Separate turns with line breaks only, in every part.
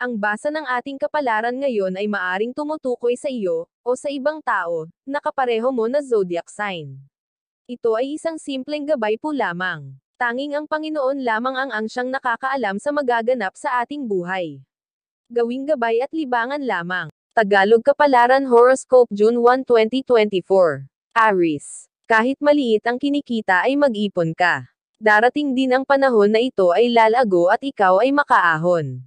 Ang basa ng ating kapalaran ngayon ay maaring tumutukoy sa iyo, o sa ibang tao, na kapareho mo na zodiac sign. Ito ay isang simpleng gabay po lamang. Tanging ang Panginoon lamang ang siyang nakakaalam sa magaganap sa ating buhay. Gawing gabay at libangan lamang. Tagalog Kapalaran Horoscope June 1, 2024. Aries. Kahit maliit ang kinikita ay mag-ipon ka. Darating din ang panahon na ito ay lalago at ikaw ay makaahon.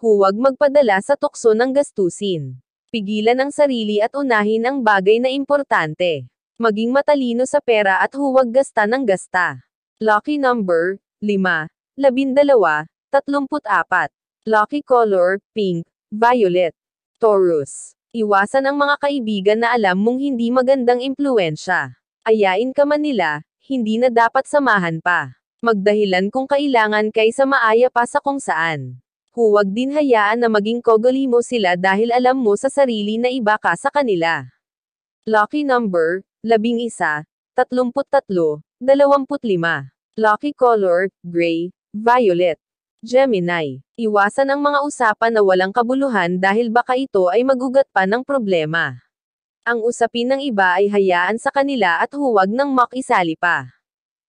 Huwag magpadala sa tukso ng gastusin. Pigilan ang sarili at unahin ang bagay na importante. Maging matalino sa pera at huwag gasta ng gasta. Lucky number, 5, 12, 34. Lucky color, pink, violet. Taurus. Iwasan ang mga kaibigan na alam mong hindi magandang impluensya. Ayain ka man nila, hindi na dapat samahan pa. Magdahilan kung kailangan kaysa maaya pa sa kung saan. Huwag din hayaan na maging kogoli mo sila dahil alam mo sa sarili na iba ka sa kanila. Lucky number, 11, 33, 25. Lucky color, gray, violet. Gemini. Iwasan ang mga usapan na walang kabuluhan dahil baka ito ay magugat pa ng problema. Ang usapin ng iba ay hayaan sa kanila at huwag nang makisali pa.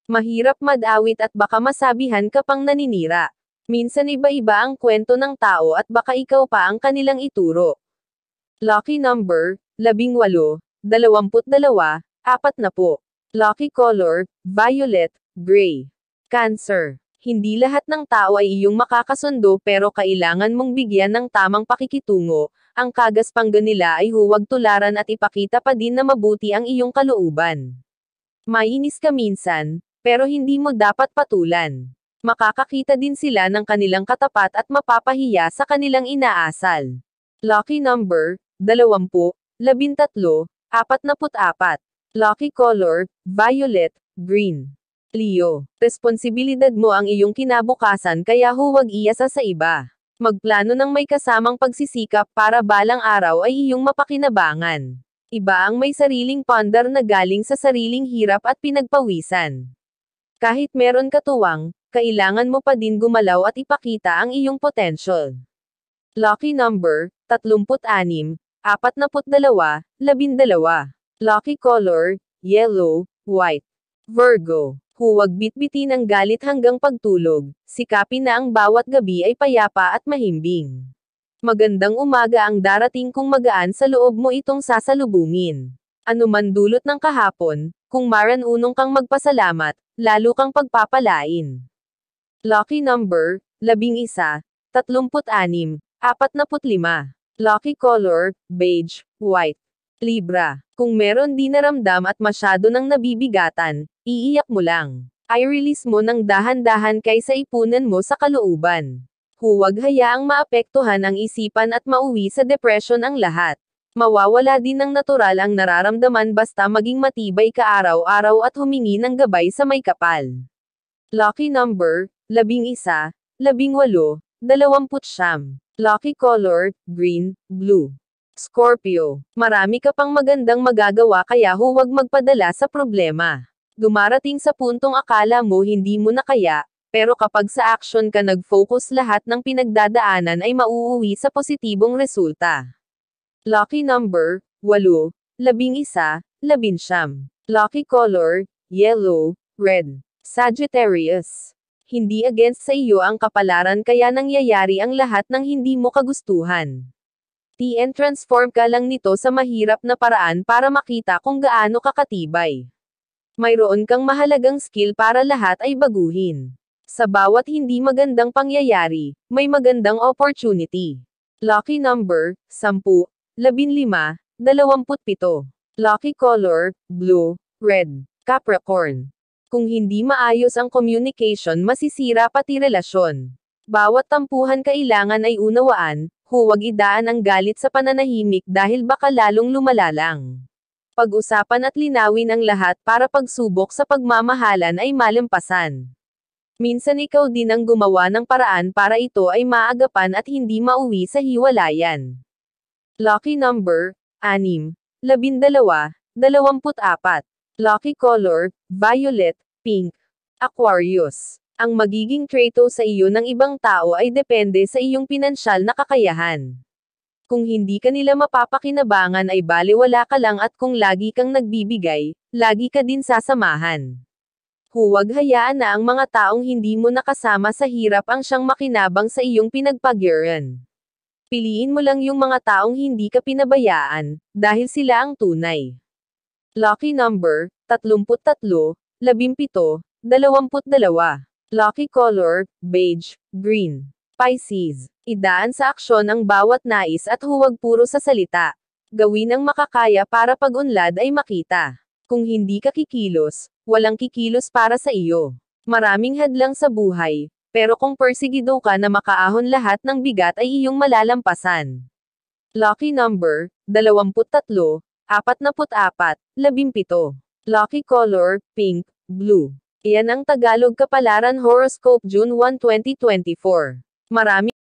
Mahirap madawit at baka masabihan ka pang naninira. Minsan iba-iba ang kwento ng tao at baka ikaw pa ang kanilang ituro. Lucky number, 18, 22, 40. Lucky color, violet, gray. Cancer. Hindi lahat ng tao ay iyong makakasundo pero kailangan mong bigyan ng tamang pakikitungo. Ang kagaspanggan nila ay huwag tularan at ipakita pa din na mabuti ang iyong kalooban. Mainis ka minsan, pero hindi mo dapat patulan. Makakakita din sila ng kanilang katapat at mapapahiya sa kanilang inaasal. Lucky number, 20, 13, 44. Lucky color, violet, green. Leo. Responsibilidad mo ang iyong kinabukasan kaya huwag iasa sa iba. Magplano ng may kasamang pagsisikap para balang araw ay iyong mapakinabangan. Iba ang may sariling pundar na galing sa sariling hirap at pinagpawisan. Kahit meron katuwang, kailangan mo pa din gumalaw at ipakita ang iyong potential. Lucky number, 36, 42, 12. Lucky color, yellow, white. Virgo. Huwag bitbitin ang galit hanggang pagtulog, sikapin na ang bawat gabi ay payapa at mahimbing. Magandang umaga ang darating kung magaan sa loob mo itong sasalubungin. Ano man dulot ng kahapon, kung maranunong kang magpasalamat, lalo kang pagpapalain. Lucky number, 11, 36, 45. Lucky color, beige, white. Libra. Kung meron di naramdam at masyado nang nabibigatan, iiyak mo lang. Ay release mo ng dahan-dahan kaysa ipunan mo sa kalooban. Huwag hayaang maapektuhan ang isipan at mauwi sa depression ang lahat. Mawawala din ng natural ang nararamdaman basta maging matibay ka araw-araw at humingi ng gabay sa may kapal. Lucky number, 11, 18, 20. Lucky color, green, blue. Scorpio. Marami ka pang magandang magagawa kaya huwag magpadala sa problema. Dumarating sa puntong akala mo hindi mo na kaya, pero kapag sa action ka nag-focus lahat ng pinagdadaanan ay mauuwi sa positibong resulta. Lucky number, 8, 11, 19. Lucky color, yellow, red. Sagittarius. Hindi against sa iyo ang kapalaran kaya nangyayari ang lahat ng hindi mo kagustuhan. Transform ka lang nito sa mahirap na paraan para makita kung gaano kakatibay. Mayroon kang mahalagang skill para lahat ay baguhin. Sa bawat hindi magandang pangyayari, may magandang opportunity. Lucky number, 10, 15, 27. Lucky color, blue, red. Capricorn. Kung hindi maayos ang communication masisira pati relasyon. Bawat tampuhan kailangan ay unawaan, huwag idaan ang galit sa pananahimik dahil baka lalong lumalalang. Pag-usapan at linawin ang lahat para pagsubok sa pagmamahalan ay malampasan. Minsan ikaw din ang gumawa ng paraan para ito ay maagapan at hindi mauwi sa hiwalayan. Lucky number, 6, 12, 24. Lucky color, violet, pink. Aquarius. Ang magiging trato sa iyo ng ibang tao ay depende sa iyong pinansyal na kakayahan. Kung hindi ka nila mapapakinabangan ay baliwala ka lang, at kung lagi kang nagbibigay, lagi ka din sasamahan. Huwag hayaan na ang mga taong hindi mo nakasama sa hirap ang siyang makinabang sa iyong pinagpagiran. Piliin mo lang yung mga taong hindi ka pinabayaan, dahil sila ang tunay. Lucky number, 33, 17, 22. Lucky color, beige, green. Pisces. Idaan sa aksyon ang bawat nais at huwag puro sa salita. Gawin ang makakaya para pag-unlad ay makita. Kung hindi ka kikilos, walang kikilos para sa iyo. Maraming hadlang sa buhay, pero kung persigido ka na makaahon, lahat ng bigat ay iyong malalampasan. Lucky number, 23, 44, 17. Lucky color, pink, blue. Iyan ang Tagalog Kapalaran Horoscope June 1, 2024. Maraming